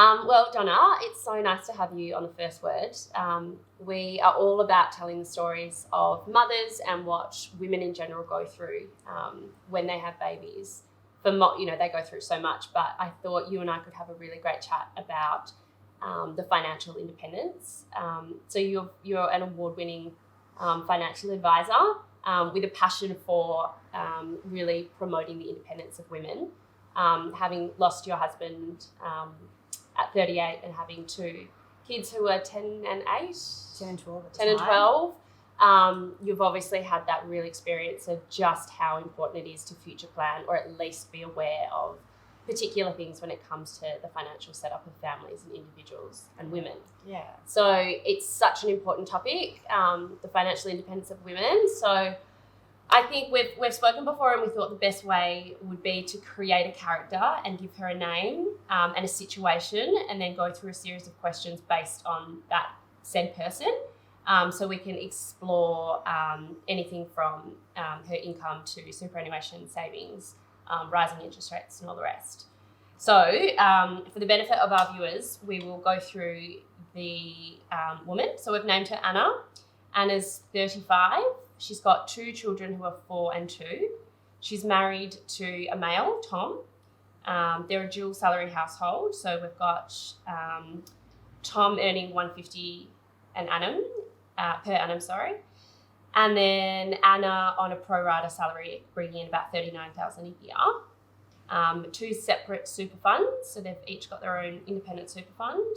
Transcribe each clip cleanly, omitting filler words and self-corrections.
Well, Donna, it's so nice to have you on the First Word. We are all about telling the stories of mothers and what women in general go through when they have babies. They go through so much, but I thought you and I could have a really great chat about the financial independence. So you're an award-winning financial advisor with a passion for really promoting the independence of women. Having lost your husband at 38 and having two kids who are 10 and 8. 10 and 12 at the 10 and time. 12. You've obviously had that real experience of just how important it is to future plan, or at least be aware of particular things when it comes to the financial setup of families and individuals and women. Yeah. So it's such an important topic, the financial independence of women. So I think we've spoken before, and we thought the best way would be to create a character and give her a name and a situation, and then go through a series of questions based on that said person. So we can explore anything from her income to superannuation, savings, rising interest rates, and all the rest. So for the benefit of our viewers, we will go through the woman. So we've named her Anna. Anna's 35. She's got 2 children who are 4 and 2. She's married to a male, Tom. They're a dual salary household. So we've got Tom earning $150 per annum, and then Anna on a pro rata salary, bringing in about $39,000 a year. 2 separate super funds, so they've each got their own independent super fund.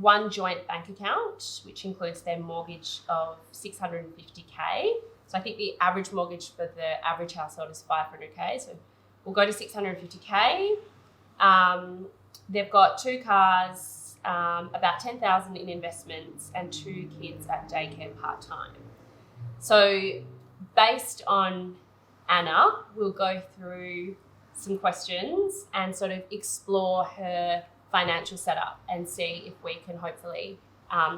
1 joint bank account, which includes their mortgage of $650K. So I think the average mortgage for the average household is $500K. So we'll go to $650K. They've got 2 cars, about $10,000 in investments, and 2 kids at daycare part-time. So based on Anna, we'll go through some questions and sort of explore her financial setup and see if we can hopefully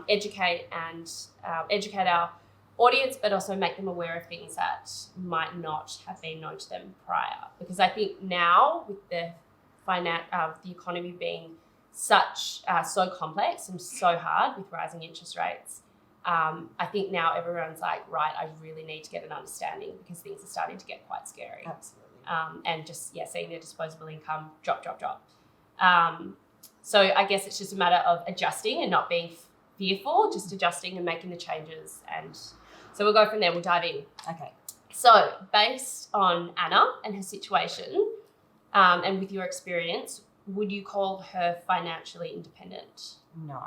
educate our audience, but also make them aware of things that might not have been known to them prior. Because I think now, with the economy being so complex and so hard with rising interest rates, I think now everyone's like, right, I really need to get an understanding, because things are starting to get quite scary. Absolutely. And just seeing their disposable income drop. So I guess it's just a matter of adjusting and not being fearful, just adjusting and making the changes. And so we'll go from there. We'll dive in. Okay. So based on Anna and her situation, and with your experience, would you call her financially independent? No,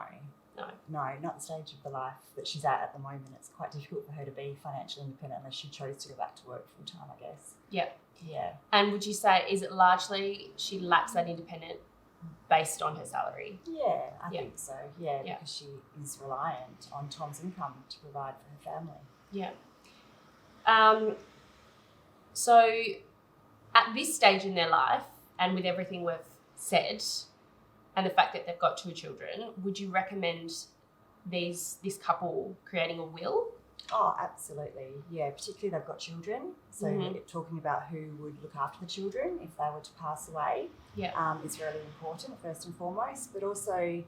not the stage of the life that she's at the moment. It's quite difficult for her to be financially independent unless she chose to go back to work full time, I guess. Yeah. Yeah. And would you say, is it largely she lacks that independence based on her salary? Yeah, I think so. Yeah, Yeah. because she is reliant on Tom's income to provide for her family. Yeah. So at this stage in their life, and with everything we've said, and the fact that they've got 2 children, would you recommend this couple creating a will? Oh, absolutely. Yeah, particularly they've got children. So talking about who would look after the children if they were to pass away is really important, first and foremost. But also,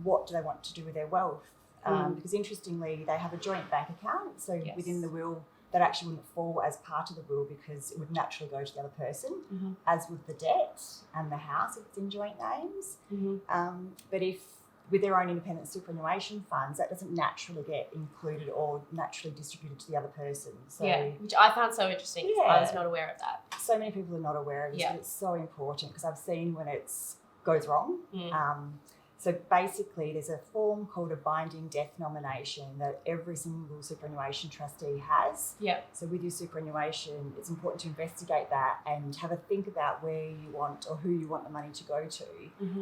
what do they want to do with their wealth? Because interestingly, they have a joint bank account. So within the will, that actually wouldn't fall as part of the will, because it would naturally go to the other person, as would the debt and the house if it's in joint names. But if with their own independent superannuation funds, that doesn't naturally get included or naturally distributed to the other person. So, which I found so interesting. Yeah. I was not aware of that. So many people are not aware of this, but it's so important, because I've seen when it goes wrong. So basically, there's a form called a binding death nomination that every single superannuation trustee has. So with your superannuation, it's important to investigate that and have a think about where you want or who you want the money to go to.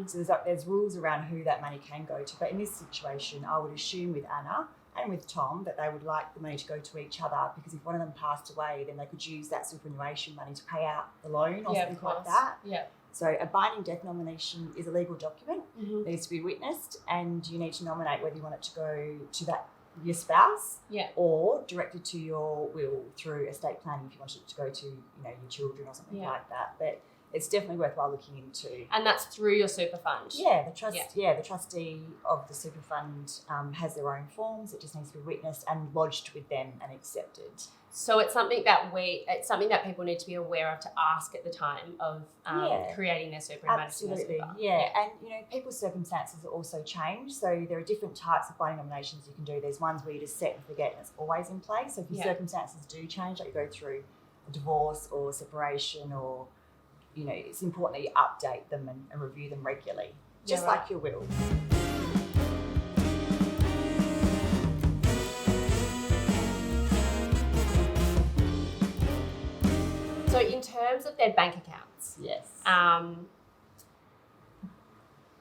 So there's rules around who that money can go to. But in this situation, I would assume with Anna and with Tom that they would like the money to go to each other, because if one of them passed away, then they could use that superannuation money to pay out the loan or something like that. So a binding death nomination is a legal document. It needs to be witnessed, and you need to nominate whether you want it to go to your spouse or directed to your will through estate planning if you want it to go to your children or something like that. But it's definitely worthwhile looking into. And that's through your super fund? Yeah, the trustee of the super fund has their own forms. It just needs to be witnessed and lodged with them and accepted. So it's something that people need to be aware of to ask at the time of creating their super and managing their super. And people's circumstances also change. So there are different types of binding nominations you can do. There's ones where you just set and forget and it's always in place. So if your circumstances do change, like you go through a divorce or separation, or it's important that you update them and review them regularly, just like your will. So in terms of their bank accounts, yes.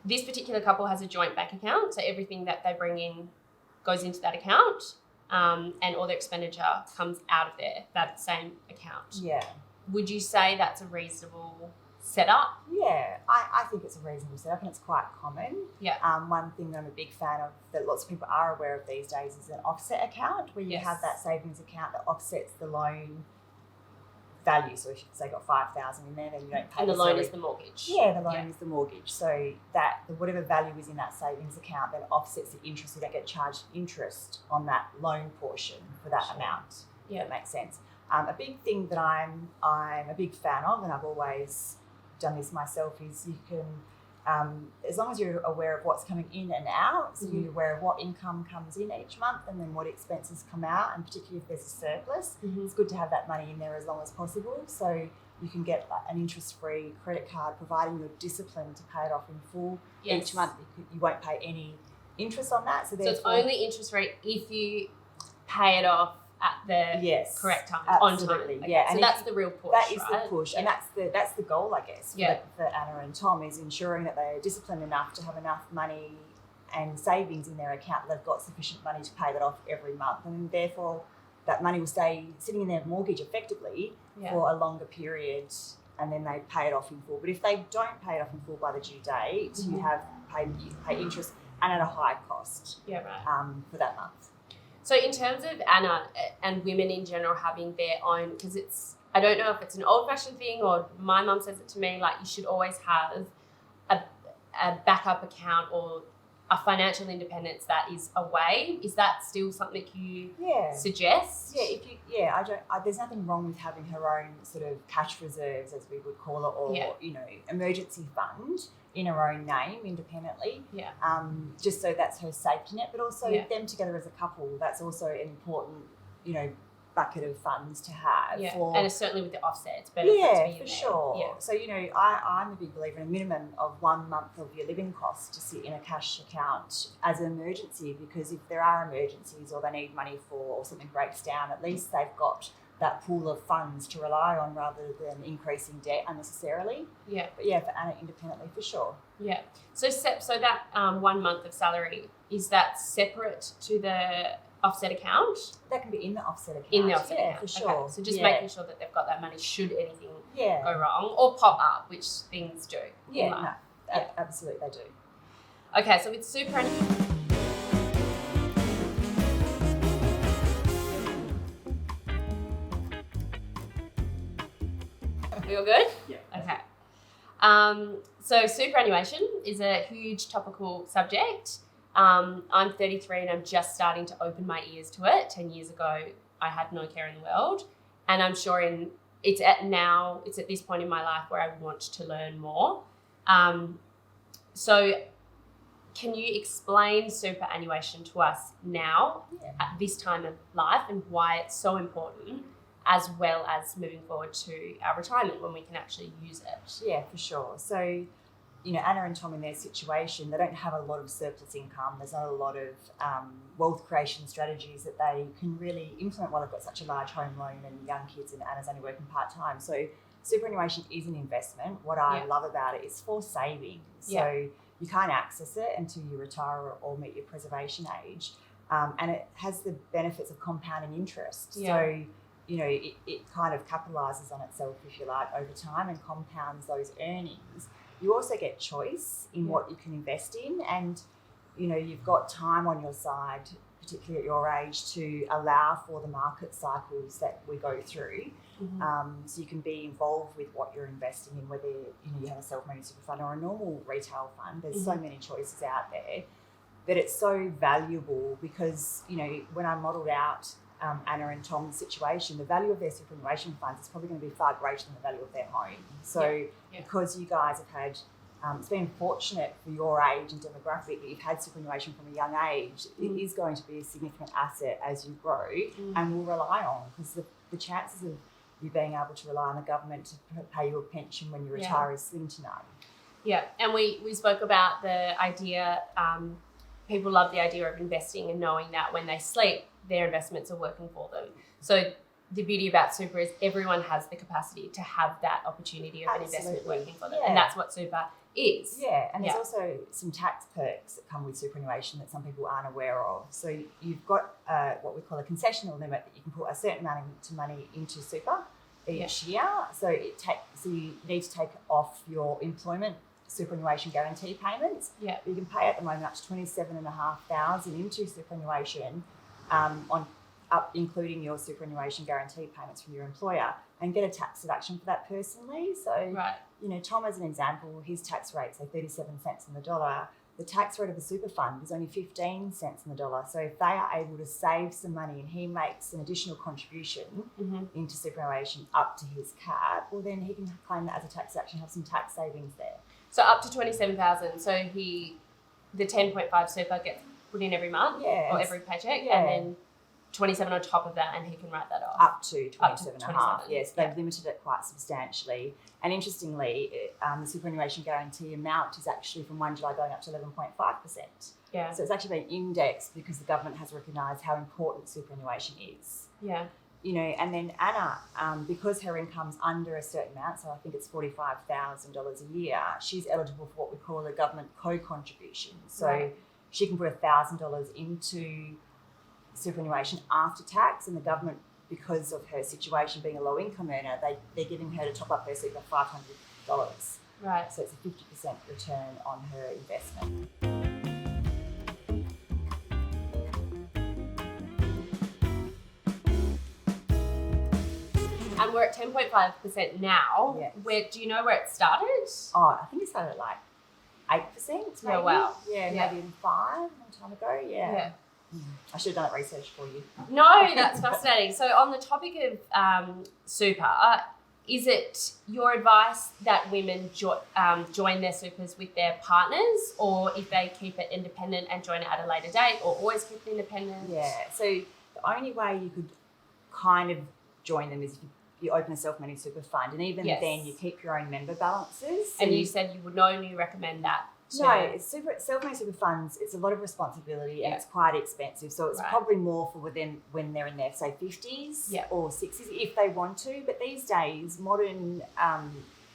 This particular couple has a joint bank account, so everything that they bring in goes into that account, and all their expenditure comes out of that same account. Yeah. Would you say that's a reasonable setup? Yeah, I think it's a reasonable setup and it's quite common. Yeah. One thing that I'm a big fan of that lots of people are aware of these days is an offset account, where you have that savings account that offsets the loan value. So if they got $5,000 in there, then you don't pay. And the loan is the mortgage. Yeah, the loan is the mortgage. So that whatever value is in that savings account then offsets the interest. You don't get charged interest on that loan portion for that amount. Yeah, that makes sense. A big thing that I'm a big fan of, and I've always done this myself, is you can, as long as you're aware of what's coming in and out, so you're aware of what income comes in each month and then what expenses come out, and particularly if there's a surplus, it's good to have that money in there as long as possible, so you can get an interest-free credit card, providing you're disciplined to pay it off in full each month. You won't pay any interest on that. So it's only interest rate if you pay it off at the correct time, on time. Okay. Yeah, so that's the real push. That is the push, and that's the goal, I guess, for Anna and Tom, is ensuring that they are disciplined enough to have enough money and savings in their account that they've got sufficient money to pay that off every month, and therefore that money will stay sitting in their mortgage effectively for a longer period, and then they pay it off in full. But if they don't pay it off in full by the due date, you pay interest and at a high cost for that month. So in terms of Anna and women in general having their own, because I don't know if it's an old-fashioned thing or my mum says it to me, like you should always have a backup account or a financial independence that is away. Is that still something you suggest? Yeah, there's nothing wrong with having her own sort of cash reserves, as we would call it, or emergency fund in her own name independently. Yeah. Just so that's her safety net, but also them together as a couple. That's also an important, bucket of funds to have. Yeah. And it's certainly with the offsets, but for sure. Yeah. So I'm a big believer in a minimum of 1 month of your living costs to sit in a cash account as an emergency, because if there are emergencies or they need money or something breaks down, at least they've got that pool of funds to rely on rather than increasing debt unnecessarily. Yeah. But for Anna independently, for sure. Yeah. So that 1 month of salary, is that separate to the offset account? That can be in the offset account. In the offset account, for sure. Okay. So just making sure that they've got that money should anything go wrong or pop up, which things do. Yeah, absolutely they do. Okay, so with super. We all good? Yeah. Okay. So superannuation is a huge topical subject. I'm 33 and I'm just starting to open my ears to it. 10 years ago, I had no care in the world. And I'm sure it's at this point in my life where I want to learn more. So can you explain superannuation to us now at this time of life and why it's so important, as well as moving forward to our retirement when we can actually use it? Yeah, for sure. So, Anna and Tom in their situation, they don't have a lot of surplus income. There's not a lot of wealth creation strategies that they can really implement while they've got such a large home loan and young kids, and Anna's only working part-time. So superannuation is an investment. What I love about it is for savings. So you can't access it until you retire or meet your preservation age. And it has the benefits of compounding interest. Yeah. So, it kind of capitalises on itself, if you like, over time and compounds those earnings. You also get choice in what you can invest in, and you've got time on your side, particularly at your age, to allow for the market cycles that we go through. So you can be involved with what you're investing in, whether you have a self-managed super fund or a normal retail fund. There's so many choices out there, but it's so valuable because, when I modelled out Anna and Tom's situation, the value of their superannuation funds is probably going to be far greater than the value of their home. So because you guys have had, it's been fortunate for your age and demographic that you've had superannuation from a young age, it is going to be a significant asset as you grow and will rely on, because the chances of you being able to rely on the government to pay you a pension when you retire is slim to none. Yeah, and we spoke about the idea, people love the idea of investing and knowing that when they sleep, their investments are working for them. So the beauty about super is everyone has the capacity to have that opportunity of an investment working for them. And that's what super is. Yeah, and there's also some tax perks that come with superannuation that some people aren't aware of. So you've got what we call a concessional limit that you can put a certain amount of money into super each year. So you need to take off your employment superannuation guarantee payments. Yeah. You can pay at the moment up to $27,500 into superannuation including your superannuation guarantee payments from your employer, and get a tax deduction for that personally. So, Tom, as an example, his tax rate, say 37 cents on the dollar. The tax rate of a super fund is only 15 cents on the dollar. So if they are able to save some money and he makes an additional contribution into superannuation up to his cap, well, then he can claim that as a tax deduction, have some tax savings there. So up to 27,000. So the 10.5 super gets put in every month or every paycheck, and then 27 on top of that, and he can write that off. Up to 27.5. Yes, they've limited it quite substantially. And interestingly, the superannuation guarantee amount is actually from 1 July going up to 11.5%. Yeah. So it's actually been indexed because the government has recognised how important superannuation is. Yeah. And then Anna, because her income's under a certain amount, so I think it's $45,000 a year, she's eligible for what we call a government co-contribution. So she can put $1,000 into superannuation after tax, and the government, because of her situation being a low income earner, they're giving her to top up her super $500. Right. So it's a 50% return on her investment. And we're at 10.5% now. Yes. Do you know where it started? Oh, I think it started at like 8%. Maybe. Oh, wow. Yeah, maybe even 5 a long time ago. Yeah. I should have done that research for you. No, that's fascinating. So on the topic of super, is it your advice that women join their supers with their partners, or if they keep it independent and join it at a later date, or always keep it independent? Yeah, so the only way you could kind of join them is if you open a self-managed super fund, and even then you keep your own member balances. And you said you would only recommend that. No, it's self-managed super funds, it's a lot of responsibility and it's quite expensive. So it's probably more for when they're in their, say, 50s or 60s if they want to. But these days, modern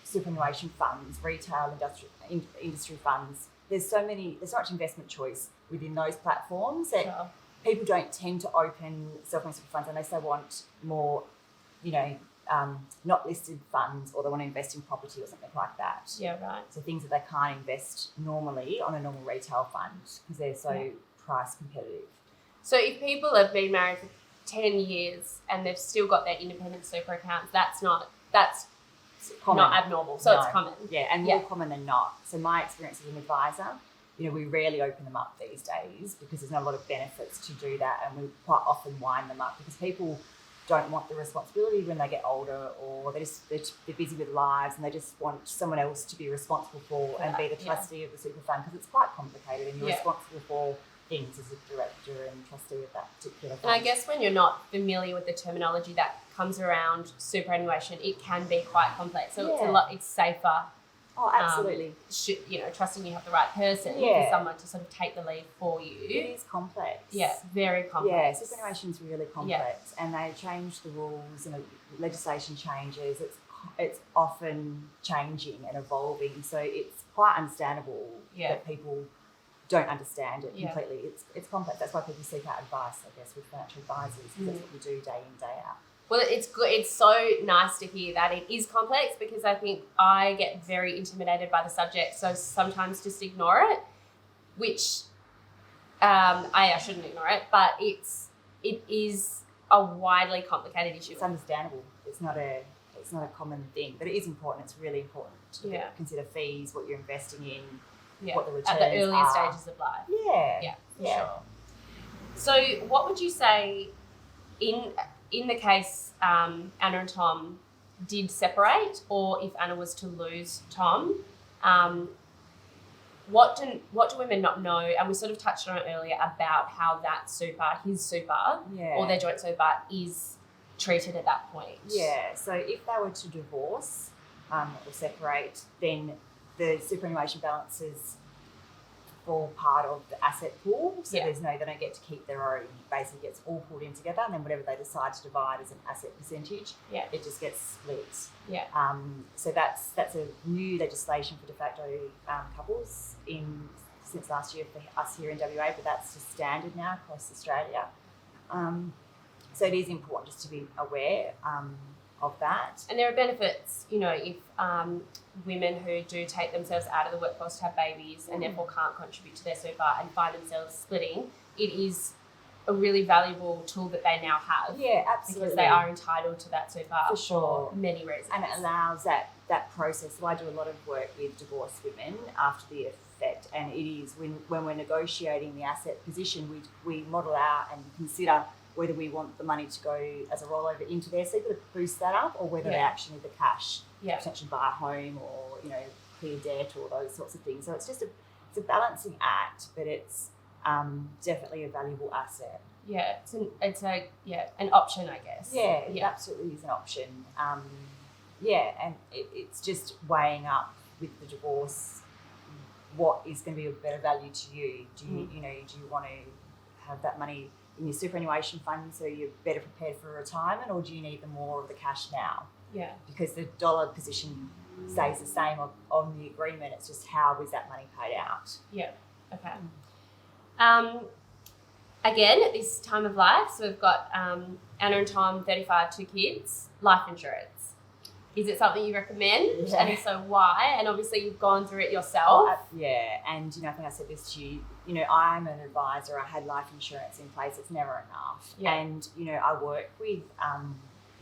superannuation funds, retail, industry funds, there's so much investment choice within those platforms that people don't tend to open self-managed super funds unless they want more, not listed funds, or they want to invest in property or something like that. Yeah, right. So things that they can't invest normally on a normal retail fund because they're so price competitive. So if people have been married for 10 years and they've still got their independent super accounts, that's not abnormal. So it's common. Yeah, and more common than not. So my experience as an advisor, we rarely open them up these days because there's not a lot of benefits to do that, and we quite often wind them up because people don't want the responsibility when they get older, or they're busy with lives and they just want someone else to be responsible for and be the trustee of the super fund, because it's quite complicated and you're responsible for things as a director and trustee of that particular fund. And I guess when you're not familiar with the terminology that comes around superannuation, it can be quite complex. So it's safer. Oh, absolutely. Trusting you have the right person for someone to sort of take the lead for you. It is complex. Yeah, very complex. Yeah, superannuation is really complex, and they change the rules and legislation changes. It's often changing and evolving, so it's quite understandable that people don't understand it completely. It's complex. That's why people seek out advice, I guess, with financial advisors, because that's what we do day in, day out. Well, it's good. It's so nice to hear that it is complex, because I think I get very intimidated by the subject, so sometimes just ignore it, which I shouldn't ignore it, but it is a widely complicated issue. It's understandable. It's not a common thing, but it is important. It's really important to consider fees, what you're investing in, what the returns at the earlier are. stages of life. Yeah, for sure. So, what would you say in the case Anna and Tom did separate, or if Anna was to lose Tom? What do women not know? And we sort of touched on it earlier about how that his super, or their joint super, is treated at that point. Yeah. So if they were to divorce or separate, then the superannuation balances fall part of the asset pool. So they don't get to keep their own. It basically gets all pulled in together, and then whatever they decide to divide as an asset percentage, it just gets split. Yeah. So that's a new legislation for de facto couples since last year for us here in WA, but that's just standard now across Australia. So it is important just to be aware of that. And there are benefits, if women who do take themselves out of the workforce to have babies and therefore can't contribute to their super and find themselves splitting, it is a really valuable tool that they now have. Yeah, absolutely. Because they are entitled to that super for sure. For many reasons. And it allows that process. So I do a lot of work with divorced women after the effect, and it is when we're negotiating the asset position, we model out and consider whether we want the money to go as a rollover into their super to boost that up, or whether they actually need the cash to potentially buy a home or clear debt or those sorts of things. So it's a balancing act, but it's definitely a valuable asset. Yeah, it's an option, I guess. Yeah, it absolutely is an option. And it's just weighing up with the divorce what is going to be of better value to you. Do you do you want to have that money in your superannuation fund so you're better prepared for retirement, or do you need more of the cash now? Yeah. Because the dollar position stays the same on the agreement. It's just how is that money paid out? Yeah. Okay. Again, at this time of life, so we've got Anna and Tom, 35, 2 kids, life insurance. Is it something you recommend? Yeah. And if so, why? And obviously you've gone through it yourself. And I think I said this to you, I'm an advisor. I had life insurance in place. It's never enough. Yeah. And, I work with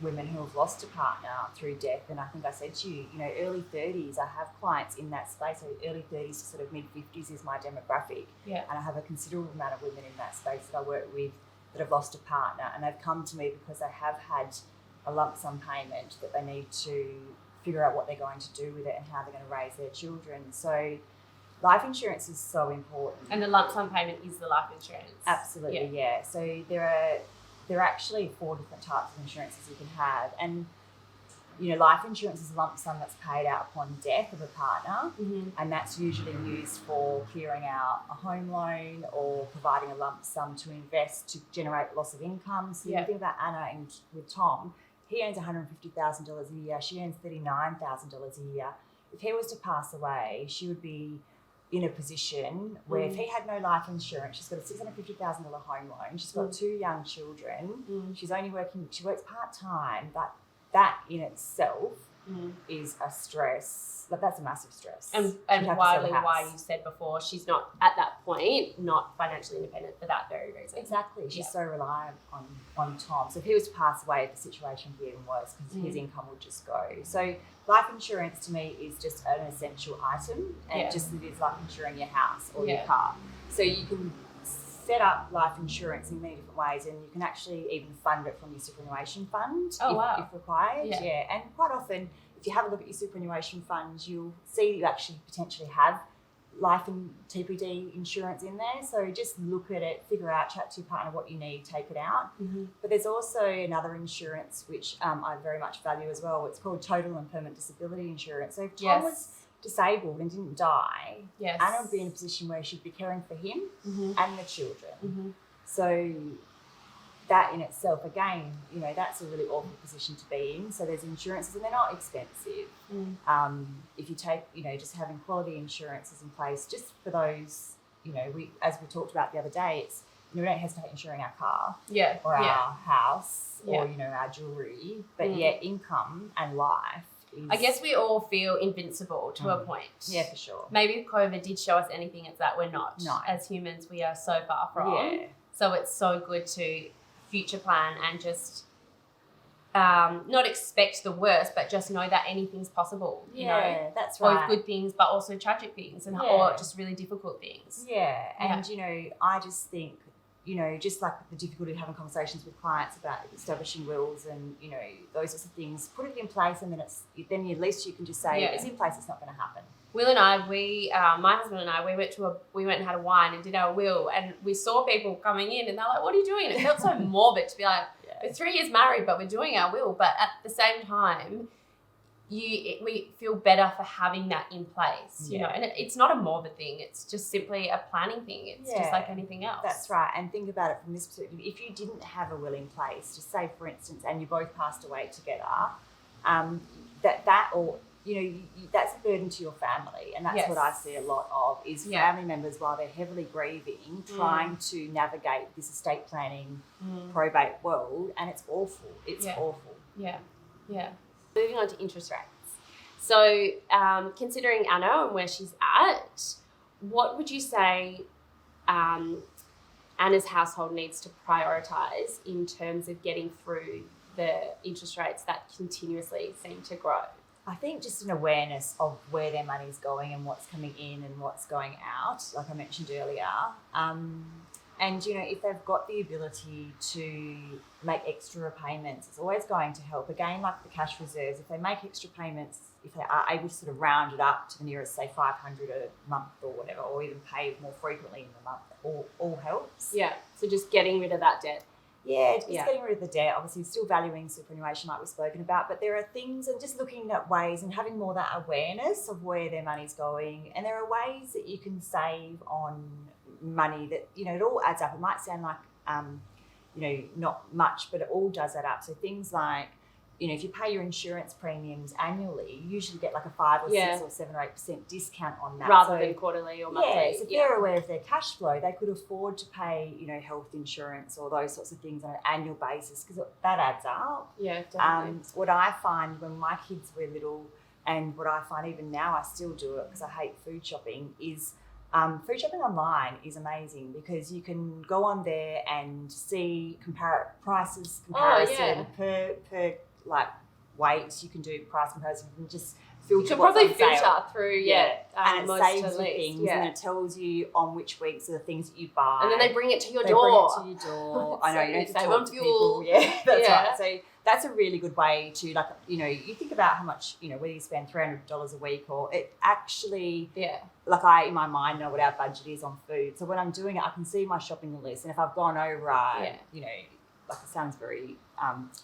women who have lost a partner through death. And I think I said to you, early 30s, I have clients in that space. So early 30s to sort of mid-50s is my demographic. Yeah. And I have a considerable amount of women in that space that I work with that have lost a partner. And they've come to me because they have had a lump sum payment that they need to figure out what they're going to do with it and how they're going to raise their children. So life insurance is so important. And the lump sum payment is the life insurance? Absolutely, yeah. So there are actually 4 different types of insurances you can have. And, life insurance is a lump sum that's paid out upon death of a partner. Mm-hmm. And that's usually used for clearing out a home loan or providing a lump sum to invest to generate loss of income. So you think about Anna and with Tom, he earns $150,000 a year. She earns $39,000 a year. If he was to pass away, she would be in a position where if he had no life insurance, she's got a $650,000 home loan. She's got 2 young children. She's only she works part-time, but that in itself is a stress. That's a massive stress. And widely why you said before, she's not at that point, not financially independent for that very reason. Exactly. She's so reliant on Tom. So if he was to pass away, the situation would be even worse because his income would just go. So life insurance to me is just an essential item, and just as it is like insuring your house or your car. So you can set up life insurance in many different ways, and you can actually even fund it from your superannuation fund if required. Yeah. And quite often, if you have a look at your superannuation fund, you'll see that you actually potentially have life and TPD insurance in there. So just look at it, figure out, chat to your partner what you need, take it out. Mm-hmm. But there's also another insurance which I very much value as well. It's called total and permanent disability insurance. So if Tom was disabled and didn't die, Anna would be in a position where she'd be caring for him and the children. Mm-hmm. So that in itself, again, that's a really awful position to be in. So there's insurances, and they're not expensive. If you take, just having quality insurances in place, just for those, as we talked about the other day, it's, we don't hesitate insuring our car or our house or, our jewellery, but income and life I guess we all feel invincible to a point. Yeah, for sure. Maybe COVID did show us anything, it's that we're not. No. As humans, we are so far from. Yeah. So it's so good to future plan and just not expect the worst, but just know that anything's possible. You know, that's right. Both good things, but also tragic things, and or just really difficult things. Yeah, and you know, I just think, you know, just like the difficulty of having conversations with clients about establishing wills and, you know, those sorts of things, put it in place, and then at least you can just say it's in place. It's not going to happen. Will and I, my husband and I, we went and had a wine and did our will, and we saw people coming in, and they're like, "What are you doing?" And it felt so morbid to be like, "We're 3 years married, but we're doing our will." But at the same time, we feel better for having that in place, you know. And it's not a morbid thing; it's just simply a planning thing. It's just like anything else. That's right. And think about it from this perspective: if you didn't have a will in place, just say for instance, and you both passed away together, you know, that's a burden to your family, and that's what I see a lot of is family members, while they're heavily grieving, trying to navigate this estate planning, probate world, and it's awful. It's awful. Yeah. Moving on to interest rates. So, considering Anna and where she's at, what would you say Anna's household needs to prioritise in terms of getting through the interest rates that continuously seem to grow? I think just an awareness of where their money's going and what's coming in and what's going out, like I mentioned earlier. And, you know, if they've got the ability to make extra payments, it's always going to help. Again, like the cash reserves, if they make extra payments, if they are able to sort of round it up to the nearest, say, $500 a month or whatever, or even pay more frequently in the month, all helps. Yeah, so just getting rid of that debt. Yeah, just getting rid of the debt, obviously still valuing superannuation like we've spoken about, but there are things, and just looking at ways and having more that awareness of where their money's going. And there are ways that you can save on money that, you know, it all adds up. It might sound like, you know, not much, but it all does add up. So things like, you know, if you pay your insurance premiums annually, you usually get like a 5 or 6 or 7 or 8% discount on that. Rather than quarterly or monthly. Yeah, so if they're aware of their cash flow, they could afford to pay, you know, health insurance or those sorts of things on an annual basis, because that adds up. Yeah, definitely. What I find when my kids were little, and what I find even now, I still do it because I hate food shopping, is food shopping online is amazing, because you can go on there and see comparison per like weights. You can do price comparison. You can just filter. You can probably filter through, and it most saves you things, and it tells you on which weeks are the things that you buy. And then they bring it to your door. Bring it to your door. I know, you don't have to save talk on to fuel. people. Yeah, that's right. So that's a really good way to, like, you know, you think about how much, you know, whether you spend $300 a week, or it actually, like, I, in my mind, know what our budget is on food. So when I'm doing it, I can see my shopping list, and if I've gone over, you know, like, it sounds very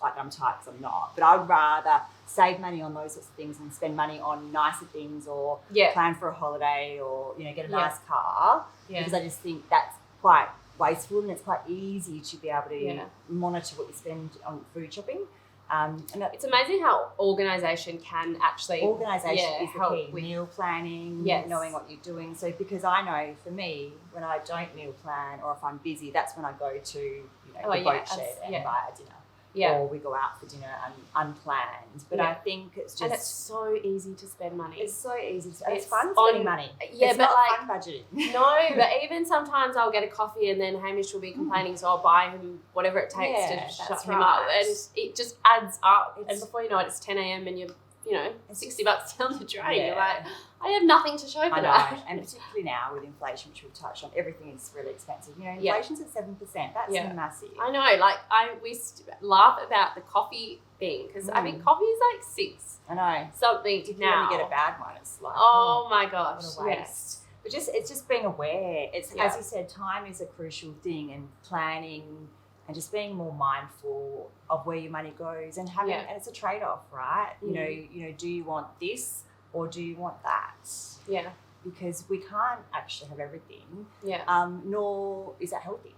like I'm tight, because I'm not, but I'd rather save money on those sorts of things and spend money on nicer things, or plan for a holiday, or, you know, get a nice car, because I just think that's quite wasteful, and it's quite easy to be able to monitor what you spend on food shopping. And it's amazing how organisation can actually... Organisation is the key. Meal planning, knowing what you're doing. So, because I know, for me, when I don't meal plan, or if I'm busy, that's when I go to, you know, the boat shed and buy a dinner. Or we go out for dinner unplanned. But I think it's just... And it's so easy to spend money. It's so easy. It's fun spending money. Yeah, it's but not like, fun budgeting. No, but even sometimes I'll get a coffee, and then Hamish will be complaining, so I'll buy him whatever it takes to shut him up. And it just adds up. And before you know it, it's 10 a.m. and you're, you know, $60 down the drain. You're like, I have nothing to show for that. And particularly now with inflation, which we've touched on, everything is really expensive. You know, inflation's at 7%. That's massive. I know. Like, we laugh about the coffee thing, because I mean, coffee is like $6. I know. Something now. When you get a bad one, it's like, oh my gosh, what a waste. But it's just being aware. It's as you said, time is a crucial thing, and planning, and just being more mindful of where your money goes, and having and it's a trade-off, right? You know, do you want this or do you want that? Yeah. Because we can't actually have everything. Yeah. Nor is that healthy.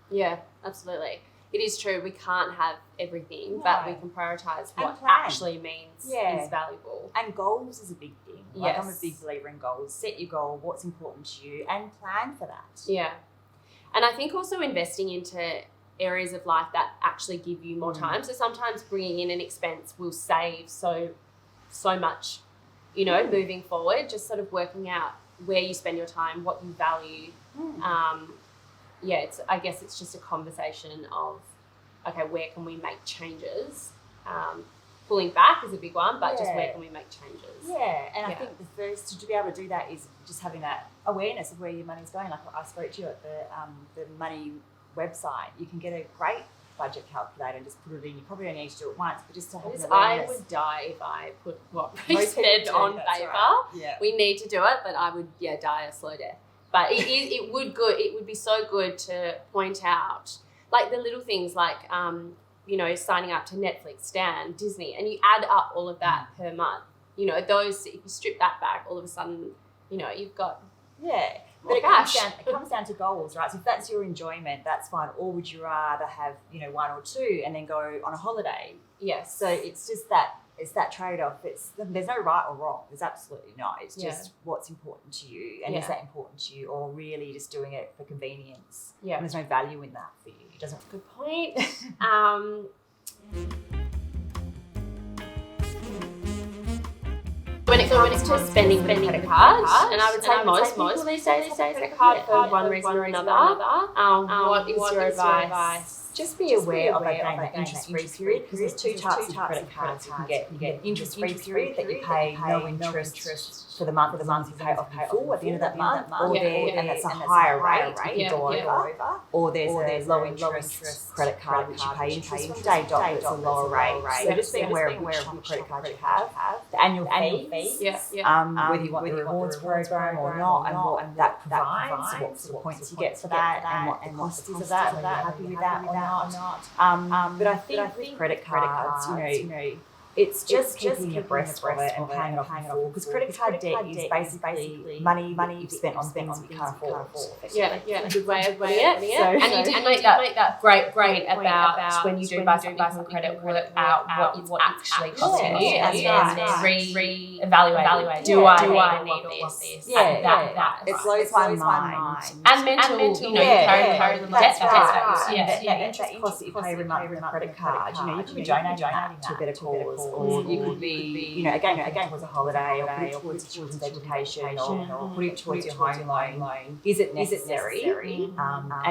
Yeah, absolutely. It is true. We can't have everything, but we can prioritise what actually means is valuable. And goals is a big thing. Like, I'm a big believer in goals. Set your goal, what's important to you, and plan for that. Yeah. And I think also investing into areas of life that actually give you more time. So sometimes bringing in an expense will save so so much, you know, moving forward, just sort of working out where you spend your time, what you value. I guess it's just a conversation of, okay, where can we make changes? Pulling back is a big one, but just where can we make changes? Yeah, and I think the first to be able to do that is just having that awareness of where your money's going. Like I spoke to you at the money website, you can get a great budget calculator and just put it in. You probably only need to do it once, but just to have an awareness. I would die if I put what we spend on paper. Right. Yeah. We need to do it, but I would die a slow death. But it would be so good to point out like the little things like you know, signing up to Netflix, Stan, Disney, and you add up all of that per month. You know, those, if you strip that back, all of a sudden, you know, you've got but it comes down to goals, right? So if that's your enjoyment, that's fine. Or would you rather have, you know, one or two and then go on a holiday? Yes. So it's just that, it's that trade-off. There's no right or wrong. There's absolutely not. It's just what's important to you. And is that important to you, or really just doing it for convenience? Yeah. And there's no value in that for you. It doesn't. Good point. When it comes to spending credit cards, and I would say most people these days have a credit card for one reason or another. What is your advice? Just be aware of the interest-free period, because there's two types of credit cards you can get. You get interest-free period that you pay no interest for the month you pay off in full at the end of that month, and that's a higher rate if you go over. Or there's a low interest credit card which you pay interest from day dot, but it's a lower rate. So just be aware of which credit card you have, the annual fees, whether you want the rewards program or not, and what that provides, so what sort of points you get for that, and what the cost is of that, whether you're happy with that or not. But I think with credit cards, you know, it's just keeping abreast of it and paying it off in full, because credit card debt is basically money you've spent on things you can't afford. Yeah, a good way of putting it. And you did make that great about when you do buy something from credit, work out what it's actually costing you, and then re-evaluate. Do I need this? Yeah, it blows my mind. And mental, you know, carry the debt. That interest cost that you pay every month with a credit card, you know, you could be donating that to a better cause. Or you could be, you know, again towards a holiday, or put it towards children's education, or put it towards your home loan. Is it necessary? And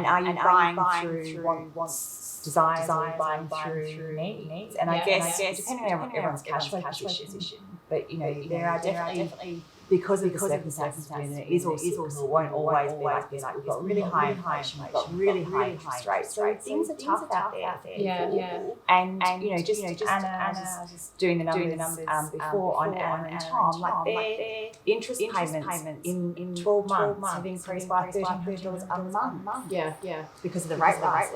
are you buying through wants, desires, or buying through needs? And I guess depending on everyone's cash flow position, but you know, there are definitely, because of the circumstances, it is also won't always be like we've got really high inflation, we've got really high interest rates, so things are tough out there. And you know, just Anna just doing the numbers before on Anna and Tom, like their interest payments in 12 months have increased by $1,300 a month. Because of the rate rise.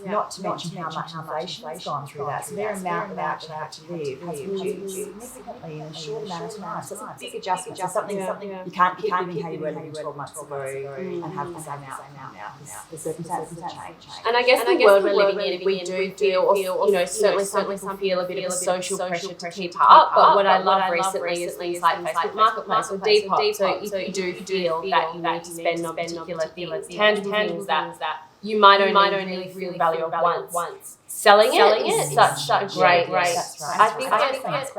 Not to mention how much inflation has gone through that. So their amount that they have to live has reduced significantly in a short amount of time. So it's a big adjustment. Something you can't keep living how you were living 12 months ago and have the same outcome now. The circumstances have changed. And I guess the world we're living in, we do feel, you know, certainly some people feel a bit of a social pressure to keep up. But what I love recently is things like Facebook Marketplace or Depop. So if you do feel that you need to spend on particular things, tangible things that you might only really value once. Selling it is such a great. I think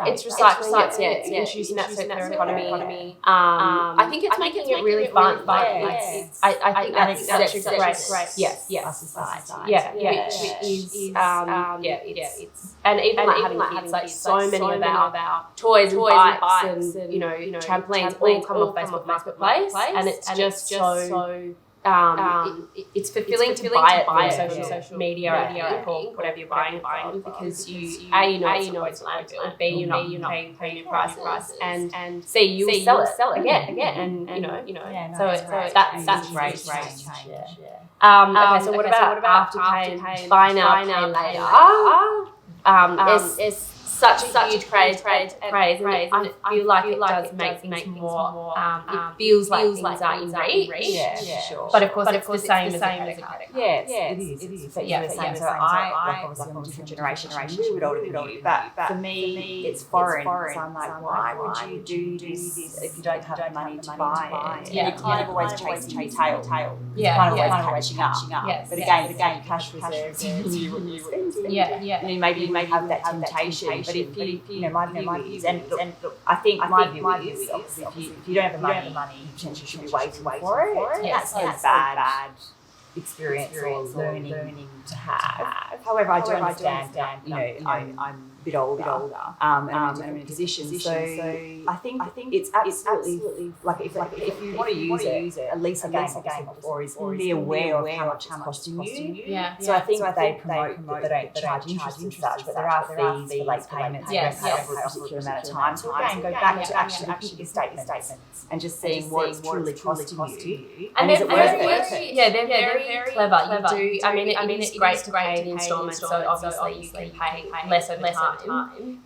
it's recycling it. It's introducing that circular economy. I think it's making it really fun. I think that's such a great. Yes. Which is and even like having kids, like so many of our toys and bikes and you know trampolines all come off Facebook Marketplace, and it's just so. It's fulfilling to buy it on social media or whatever you're buying on, because you know it's landfill, B you're not paying premium prices, and C you will sell it again, and you know so that's great. Okay, so what about after paying, buy now, pay later? It's such a huge craze, and I feel like it does make things more. It feels like things are in reach. Sure. But of course, it's the same as a credit card. Yes, it is. So I obviously I'm a different generation, a little bit older than you, but for me, it's foreign. So I'm like, why would you do this if you don't have the money to buy it? You're kind of always chasing your tail. Kind of always catching up. But again, cash reserves. You maybe have that temptation But if you know, my views, and look, I think my view is if you don't have the money, you potentially should be waiting for it. That's a bad experience or learning to have. However, I do understand that, you know, I'm a bit older, and I'm in a position. So I think it's absolutely like if you want to use it, at least again before is be aware of how much it's costing you. Yeah. So I think they promote that they don't charge interest and such, but there are fees for late payments. Yes. For a particular amount of time. So again, go back to actually looking at your statements and just seeing what it's truly costing you. And is it worth it? Yeah, they're very clever. You do. I mean, it's great to pay in instalments. So obviously you can pay less over time.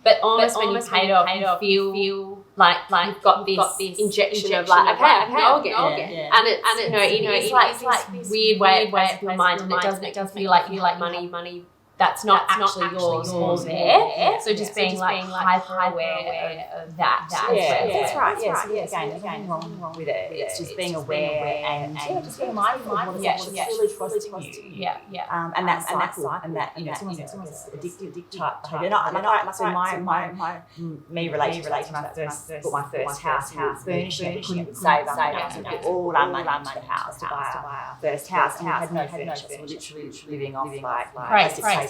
But almost when you pay it off, you feel like you've got this injection of like, okay, I'll get it. And it's like this weird way it plays with your mind, and it does feel like you like money that's not actually yours all there. So just being like hyper aware of that. That's right. So again, there's nothing wrong with it. It's just being aware and just being mindful of what it's actually really costing you. And that cycle, and that it's almost addictive type. Me relating to when I first bought my first house, furnishing, couldn't save up all our money to the house to buy our first house, and we had no furniture. So we're literally living off like plastic tables.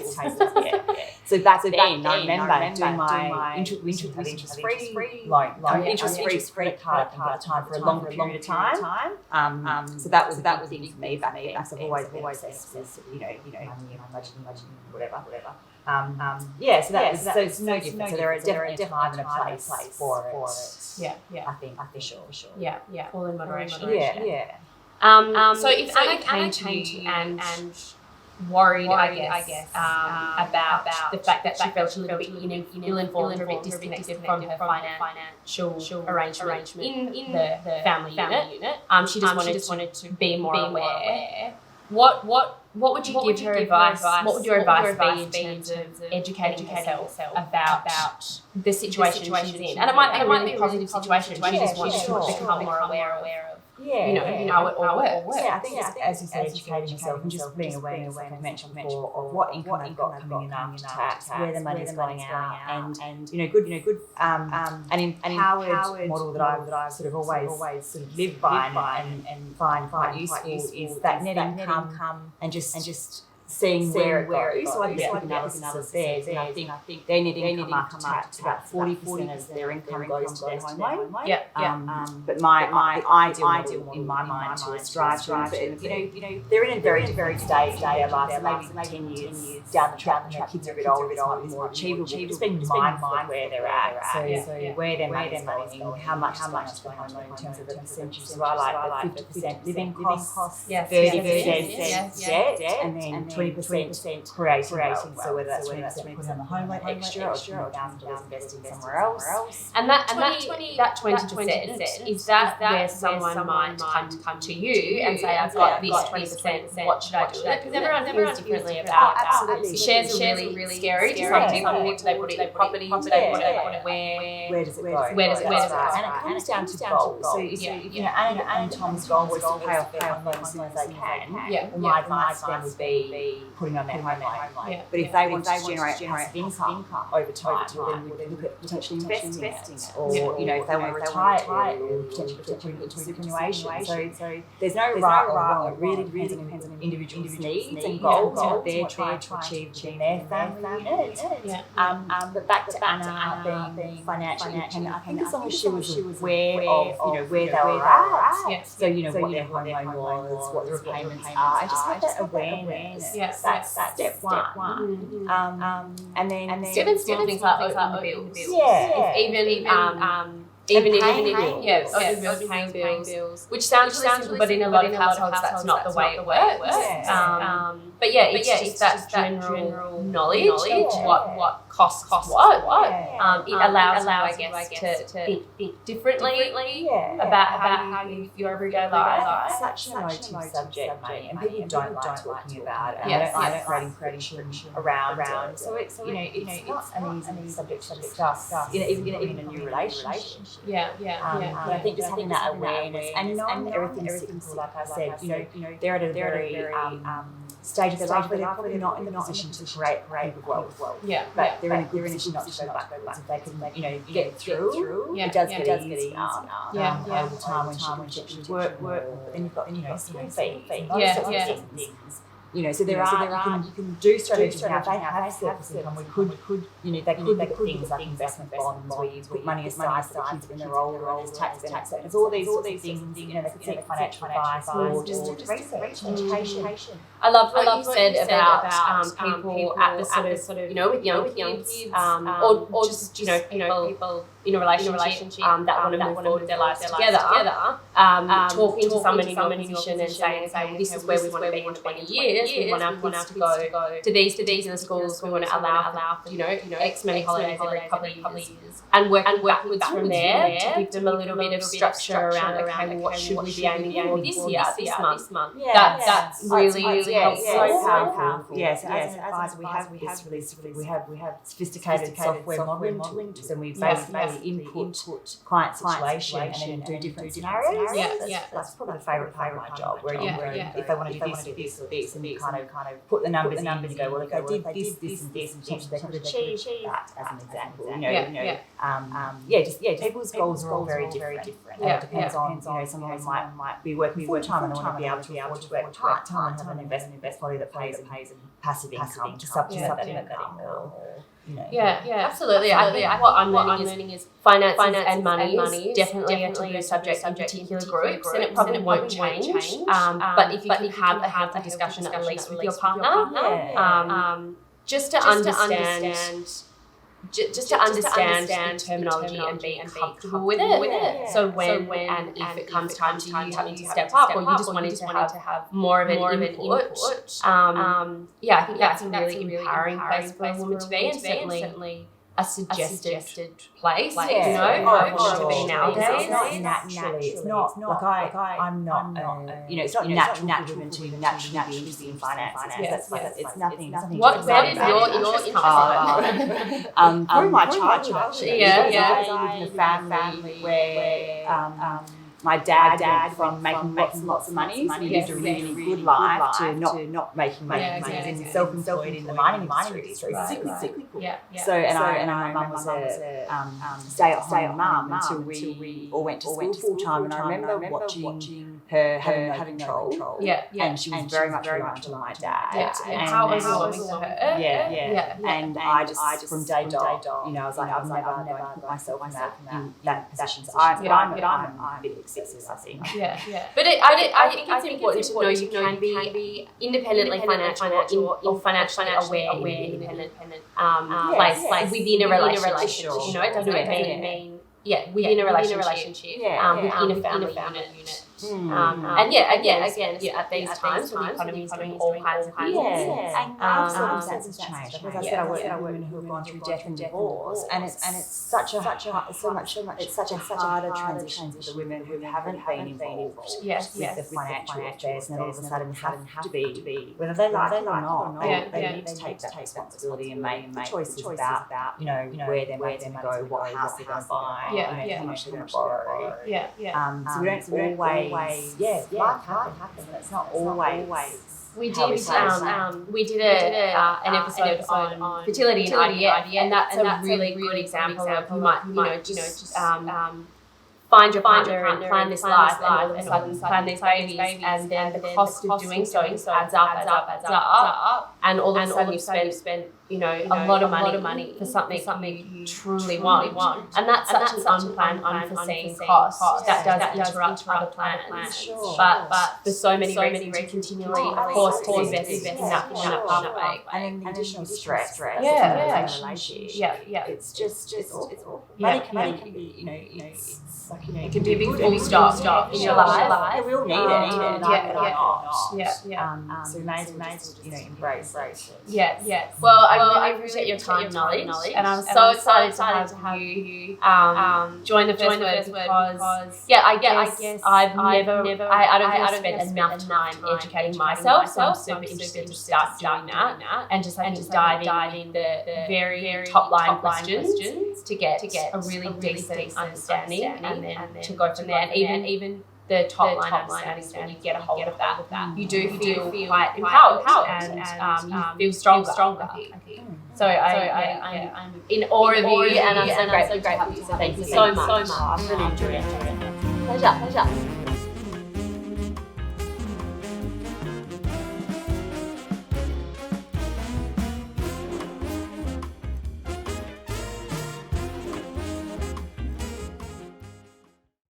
So back then, I remember doing my interest-free loan, interest-free credit card at the time for a longer period of time. So that was a thing for me back then. Because I've always obsessed with money and budgeting, whatever. So it's no different. So there are definitely a time and a place for it. I think for sure. Yeah, all in moderation. So if Anna came to you and worried, I guess, about the fact that she felt a little bit ill-informed, a bit disconnected from her financial arrangement in the family unit. She just wanted to be more aware. What would you give her advice? What would your advice be in terms of educating herself about the situation she's in? And it might be a really positive situation. She just wants to become more aware of how it all works. I think as you said, educating yourself and just being aware, like I mentioned before, of what income I've got coming in after tax, where the money's going out, and good an empowered model that I've sort of always sort of lived by and find quite useful is that net income and just seeing where it goes. So I think analysis of theirs, and I think their net income after tax, about 40% of their income goes to their home loan. But my ideal in my mind to strive to, but they're in a very stage of their lives, maybe 10 years down the track, and their kids are a bit older, it's might be more achievable. Just being mindful of where they're at. So where their money's going, how much is going to home loan in terms of the percentage. So I like the 50% living costs, 30% debt, and then 20% creating wealth. So whether that's 20% putting on the home loan extra or $20,000 investing somewhere else. And that 20% is that where someone might come to you and say, I've got this 20%, what should I do with it? Because everyone feels differently about absolutely. Shares are really scary to some people. Do they put it in property? Do they put it where does it go? And it comes down to goals. So Anna and Tom's goal was to pay off their home loan as soon as they can. My advice then would be putting on their home loan. But if they want to generate passive income over time, then we would look at potentially investing it. Or, if they want to retire early, potentially putting it into superannuation. So there's no right or wrong. It really depends on individuals' needs and goals and what they're trying to achieve within their family unit. But back to Anna being financially independent, I think as long as she was aware of where they were at, so what their home loan was, what the repayments are, and just have that awareness. That's step one. And then even small things like opening bills. Even paying bills, which sounds simple, but in a lot of households that's not the way it works. But it's just that general knowledge of what costs what. It allows you, I guess, to think differently about how your everyday life. It's such an emotive subject, mate, and people don't like talking about it. And I don't like creating around. So it's not an easy subject to discuss. Even in a new relationship. But I think just having that awareness and knowing everything's cyclical, like I said, they're at a very stage of their life where they're probably not in the position to create wealth. But they're in a good position not to go backwards. If they can, get through, it does get easier. Over time when she can work, but then you've got, school fees, things. So there are you can do strategies now. They have surplus income. We could they could things like investment bonds where you put money aside for the kids when they're older, there's tax benefits. There's all these things. They could seek financial advice or just research, education. I love what you said about people at the sort of with young kids, or just people in a relationship that want to move forward with their lives together. Talking to someone in your position and saying, okay, this is where we want to be in 20 years. We want our kids to go to these schools. We want to allow for X many holidays every couple of years, and work backwards from there to give them a little bit of structure around. Okay, well, what should we be aiming for this year, this month? That's really helpful. So powerful. Yes, as an advisor, we have sophisticated software modelling tools, and we basically input client situation and then do different scenarios. That's probably the favourite part of my job, where if they want to do this or this, and you kind of put the numbers in and you go, well, if they did this and this, and potentially they could achieve that, as an example. People's goals are all very different. It depends on, someone might be working full-time and they want to be able to work part-time and have an investment portfolio that pays passive income to supplement that income. Absolutely. I think what I'm learning is finances and money is definitely a taboo subject in particular groups, and it probably won't change. But if you can have a healthy discussion at least with your partner, just to understand the terminology and be comfortable with it. So when and if it comes time to you having to step up, or you just wanting to have more of an input, I think that's a really empowering place for a woman to be, and certainly a suggested place, to be nowadays. It's not naturally. It's not I'm not. It's not natural for women to naturally be interested in finances. It's nothing. Where did your interest come from? Through my childhood, actually. I lived in a family where my dad from making lots of money, so he lived a really good life, to not making money, and self-employed in the mining industry. Cyclical. So my mum was a stay-at-home mum until we all went to school full-time, and I remember watching her having no control. And she was very much reliant on my dad. And how was it for her? And I just from day dot, I was like, I'm never going to put myself in that position. So I'm a bit excessive, I think. But I think it's important to know you can be independently financial or financially aware in an independent place within a relationship. It doesn't mean within a relationship, within a family unit. And again, at these times when the economy is doing all kinds of things, and circumstances change. Because I said I work with women who have gone through death and divorce, and it's such a harder transition for the women who haven't been involved with the financial affairs, and then all of a sudden have to be, whether they like it or not, they need to take that responsibility and make choices about where their money's going to go, what house they're going to buy, how much they're going to borrow. So we don't always. Life happens. It's not always. We did an episode on fertility and IVF, and that's a really good example of you might just find your partner and plan this life, and all of a sudden plan these babies, and then the cost of doing so adds up, and all of a sudden you've spent a lot of money for something you truly want, and that's such an unplanned, unforeseen cost that does interrupt other plans. But for so many reasons, you continually force to invest in that pathway, and then the additional stress. It's just awful. Money can be, it can be a big full stop in your life. We all need it. So we may as well embrace it. Well, I really appreciate your time and knowledge, and I'm so excited to have you join the first word because I guess I don't spend enough time educating myself, so I'm super interested to start doing that and just dive in the very top line questions to get a really decent understanding, and then to go from there, and even the top line understanding when you get a hold of that. You do feel quite empowered and you feel stronger. I think. So I'm in awe of you, and I'm so grateful to have you. So thank you so much. I'm really enjoying it. Pleasure.